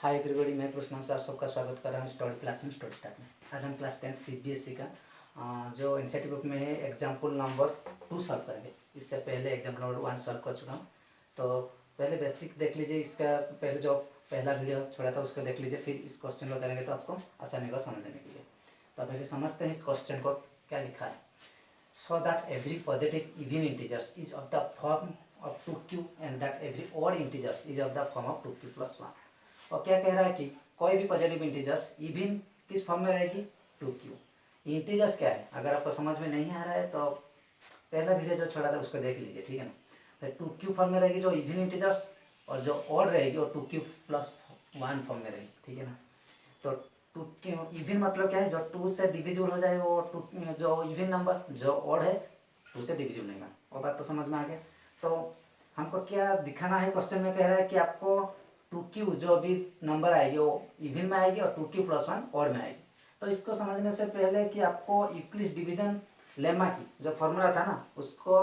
Hi everybody, मैं कृष्ण से आप सबका स्वागत कर रहा हूँ स्टडी प्लेटफॉर्म स्टडी स्टार्ट में। आज हम क्लास 10 सीबीएसई का जो एनसीईआरटी बुक में है एग्जाम्पल नंबर 2 सॉल्व करेंगे। इससे पहले एग्जाम्पल नंबर 1 सॉल्व कर चुका हूँ। तो पहले बेसिक देख लीजिए, इसका पहले जो पहला वीडियो छोड़ा था उसको देख लीजिए, फिर इस क्वेश्चन को करेंगे तो आपको आसानी होगा समझने के लिए। तो पहले समझते हैं इस क्वेश्चन को क्या लिखा है। So that every positive even integers is of the form of 2q and that every odd integers is of the form of 2q plus 1। और क्या कह रहा है कि कोई भी पॉजिटिव इंटीजर्स इवन किस फॉर्म में रहेगी 2q। इंटीजर्स क्या है, अगर आपको समझ में नहीं आ रहा है तो पहला वीडियो जो छोड़ा था उसको देख लीजिए, ठीक है ना। फिर 2q फॉर्म में रहेगी जो इवन इंटीजर्स, और जो ऑड रहेगी वो 2q plus 1 फॉर्म में रहेगी, ठीक है ना। तो 2 इवन मतलब क्या है, जो 2 से डिविजिबल हो जाए वो 2, जो इवन नंबर जो ऑड है 2 से डिविजिबल नहीं है। वो बात तो समझ में आ गया। तो हमको क्या दिखाना है, क्वेश्चन में कह रहा है कि आपको 2q जो भी नंबर आएगी वो इवन में आएगी और 2q plus 1 ऑड में आएगी। तो इसको समझने से पहले कि आपको यूक्लिड डिवीजन लेमा की जो फॉर्मूला था ना उसको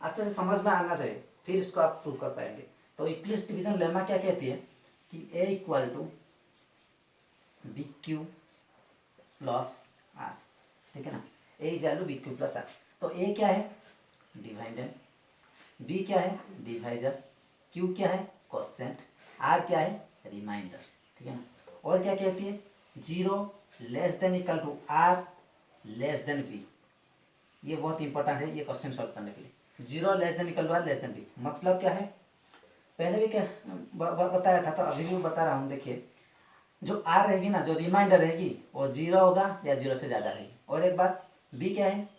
अच्छे से समझ में आना चाहिए, फिर इसको आप प्रूव कर पाएंगे। तो यूक्लिड डिवीजन लेमा क्या कहती है कि a equal to B Q plus R, ठीक है ना। A is to B Q plus R. तो ए क्या है, डिवाइडेंड, बी क्या है, डिवाइजर, क्यू क्या है, कोसेंट, आर क्या है, रिमाइंडर, ठीक है ना। और क्या कहती है, 0 less than equal to r less than b. ये बहुत इंपॉर्टेंट है ये क्वेश्चन सॉल्व करने के लिए। 0 less than equal to r less than b मतलब क्या है, पहले भी क्या बताया था तो अभी भी बता रहा हूँ। देखिए, जो आर रहेगी ना, जो रिमाइंडर रहेगी वो 0 होगा या 0 से ज़्यादा रहेगी। और एक बात, बी क्या है,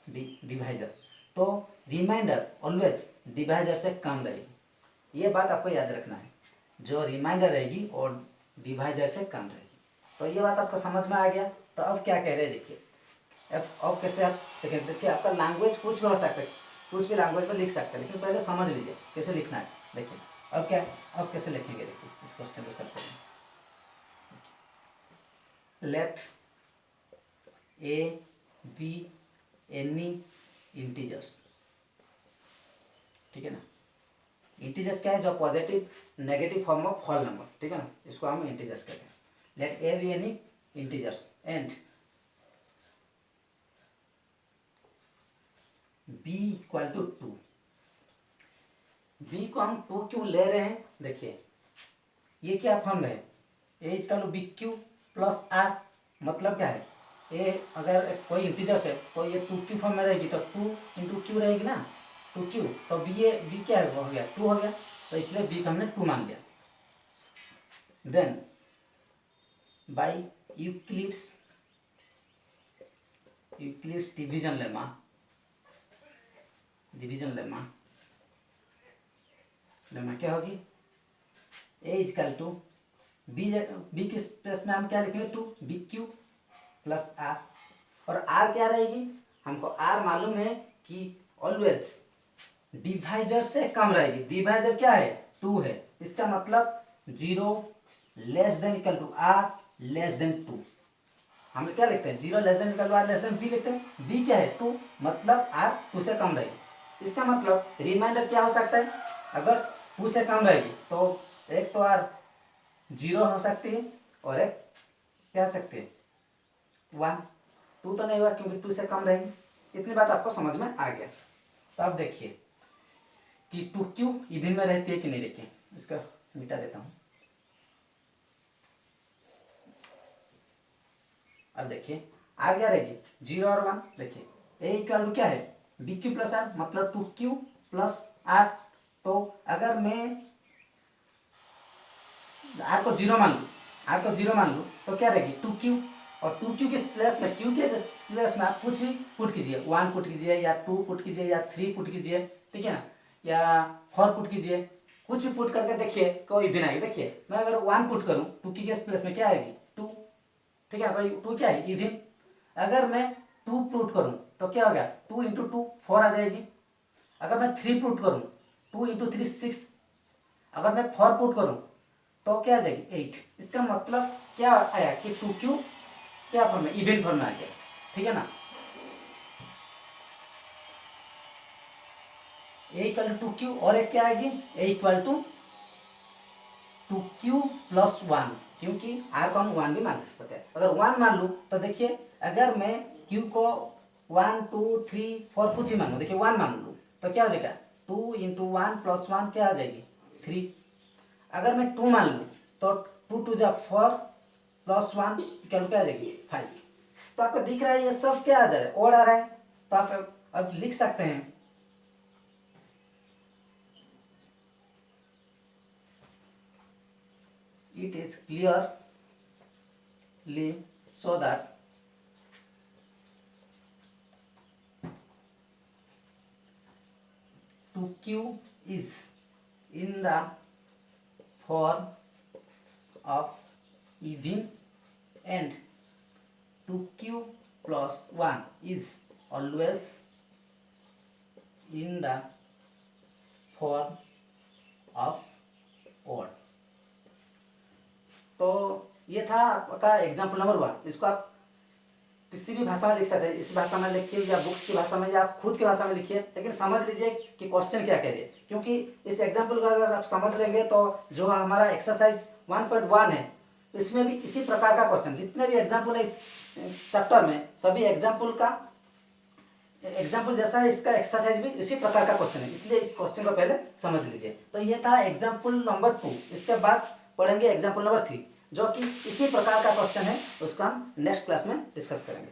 डिवाइजर। तो रिमाइंडर ऑलवेज डिवाइजर से कम रहेगी, ये बात आपको याद रखना है। जो रिमाइंडर रहेगी और डिवाइजर से कम रहेगी। तो ये बात आपको समझ में आ गया। तो अब क्या कह रहे हैं देखिए, अब कैसे आप देखिए आपका लैंग्वेज कुछ भी हो सकता है, कुछ भी लैंग्वेज में लिख सकते हैं, लेकिन पहले समझ लीजिए कैसे लिखना है। देखिए अब क्या, अब कैसे लिखेंगे, देखिए इस क्वेश्चन को सॉल्व करेंगे। Let a b any integers, ठीक है ना। इंटीजर्स क्या है, जो positive negative form of whole number, ठीक है ना, इसको हम इंटीजर्स कहते हैं। Let a b any integers and b equal to 2। B को हम 2 क्यों ले रहे हैं, देखिए ये क्या फॉर्म है, A equal to B Q plus R. मतलब क्या है, ए अगर कोई इंटीजर्स है तो ये 2q फॉर्म में रहेगी, तो 2 इंटू क्यू रहेगी ना, 2q। तो बी क्या है, वो हो गया 2 हो गया, तो इसलिए बी का हमने 2 मान लिया। Then by Euclid's division lemma, lemma क्या होगी, ए इजकल टू बी की स्पेस में हम क्या लिखेंगे, 2 बी क्यू प्लस आर। और आर क्या रहेगी, हमको आर मालूम है कि ऑलवेज डिवाइजर से कम रहेगी। डिवाइजर क्या है, 2 है, इसका मतलब 0 less than equal to r less than 2। हम क्या लिखते हैं, 0 less than equal to r less than b लिखते हैं। बी क्या है, 2, मतलब आर 2 से कम रहेगी। इसका मतलब रिमाइंडर क्या हो सकता है, अगर 2 से कम रहेगी तो एक तो आर 0 हो सकती है और एक क्या हो सकती है 1। 2 तो नहीं हुआ क्योंकि 2 से कम रहेगी। इतनी बात आपको समझ में आ गया। तो अब देखिए कि 2q इवन में रहती है कि नहीं। देखिए इसका मिटा देता हूं। अब देखिए आर क्या रहेगी, 0 और 1। देखिए ए इक्वल टू क्या है, बी क्यू प्लस आर, मतलब 2q प्लस आर। तो अगर मैं आर को 0 मान लूँ, तो क्या रहेगी 2q। और 2q के प्लेस में, q के प्लेस में आप कुछ भी पुट कीजिए, 1 पुट कीजिए या 2 पुट कीजिए या 3 पुट कीजिए, ठीक है ना, या 4 पुट कीजिए। कुछ भी पुट करके देखिए कोई भी नहीं। देखिए मैं अगर 1 पुट करूँ 2q के प्लेस में क्या आएगी 2, ठीक है। तो 2 क्या है, इवन। अगर मैं 2 पुट करूँ तो क्या हो गया, 2 इंटू 2 4 आ जाएगी। अगर मैं 3 पुट करूँ, 2 इंटू 3 6। अगर मैं 4 पुट करूँ तो क्या आ जाएगी 8। इसका मतलब क्या आया कि 2q क्या फॉर्म में, इवन फॉर्म में आ गया, ठीक है ना। ए इक्वल टू 2q और एक क्या आएगी, ए इक्वल टू 2q प्लस 1, क्योंकि r को हम 1 भी मान सकते हैं। अगर 1 मान लूँ तो देखिए, अगर मैं q को 1 2 3 4 कुछ ही मान लूँ, देखिए 1 मान लूँ तो क्या हो जाएगा, 2 इंटू 1 प्लस 1 क्या आ जाएगी 3। अगर मैं 2 मान लूँ तो 2 2 जा 4 प्लस 1 क्या आ जाएगी 5। तो आपको दिख रहा है ये सब क्या आ जा रहा है, ओड आ रहा है। तो आप अब लिख सकते हैं it is clearly so that to q is in the form of even and 2q plus 1 is always in the form of odd। तो ये था आपका एग्जाम्पल नंबर 1। इसको आप किसी भी भाषा में लिख सकते हैं, इस भाषा में लिखिए या बुक्स की भाषा में या आप खुद की भाषा में लिखिए, लेकिन समझ लीजिए कि क्वेश्चन क्या कह रही है। क्योंकि इस एग्जाम्पल को अगर आप समझ लेंगे तो जो हमारा एक्सरसाइज 1.1 है इसमें भी इसी प्रकार का क्वेश्चन, जितने भी एग्जाम्पल है इस चैप्टर में सभी एग्जाम्पल जैसा है, इसका एक्सरसाइज भी इसी प्रकार का क्वेश्चन है, इसलिए इस क्वेश्चन को पहले समझ लीजिए। तो ये था एग्जाम्पल नंबर 2। इसके बाद पढ़ेंगे एग्जाम्पल नंबर 3 जो कि इसी प्रकार का क्वेश्चन है, उसका हम नेक्स्ट क्लास में डिस्कस करेंगे।